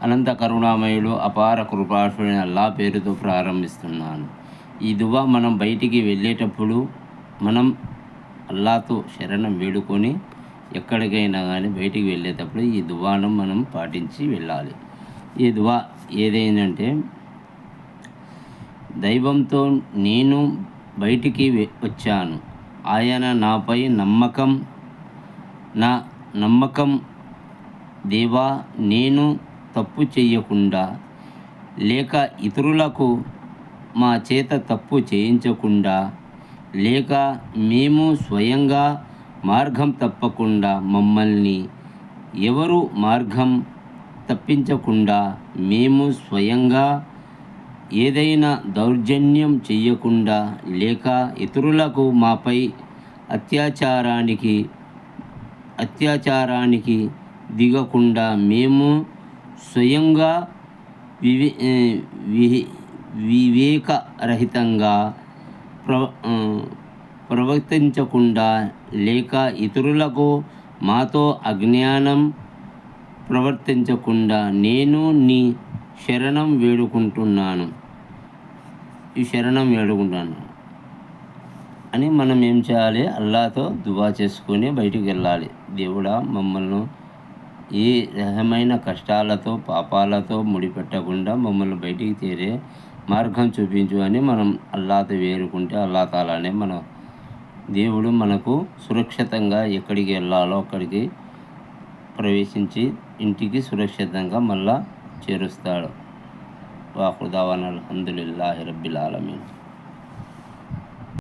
అనంత కరుణామయుడు అపార కృపాశుడైన అల్లా పేరుతో ప్రారంభిస్తున్నాను. ఈ దువా మనం బయటికి వెళ్ళేటప్పుడు మనం అల్లాతో శరణం వేడుకొని ఎక్కడికైనా కానీ బయటికి వెళ్ళేటప్పుడు ఈ దువాను మనం పాటించి వెళ్ళాలి. ఈ దువా ఏదైందంటే, దైవంతో నేను బయటికి వచ్చాను, ఆయన నాపై నా నమ్మకం దేవా, నేను తప్పు చేయకుండా లేక ఇతరులకు మా చేత తప్పు చేయించకుండా లేక మేము స్వయంగా మార్గం తప్పకుండా మమ్మల్ని ఎవరు మార్గం తప్పించకుండా మేము స్వయంగా ఏదైనా దౌర్జన్యం చెయ్యకుండా లేక ఇతరులకు మాపై అత్యాచారానికి దిగకుండా మేము స్వయంగా వివేకరహితంగా ప్రవర్తించకుండా లేక ఇతరులకు మాతో అజ్ఞానం ప్రవర్తించకుండా నేను నీ శరణం వేడుకుంటున్నాను అని మనం ఏం చేయాలి? అల్లాతో దువా చేసుకొని బయటికి వెళ్ళాలి. దేవుడా, మమ్మల్ని ఏ రకమైన కష్టాలతో పాపాలతో ముడిపెట్టకుండా మమ్మల్ని బయటికి తీరే మార్గం చూపించు అని మనం అల్లాతో వేరుకుంటే అల్లా తాలానే మన దేవుడు మనకు సురక్షితంగా ఎక్కడికి వెళ్ళాలో అక్కడికి ప్రవేశించి ఇంటికి సురక్షితంగా మళ్ళా చేరుస్తాడు. వాఖుదావాన అల్హమ్దులిల్లాహి రబ్బిల్ ఆలమీన్.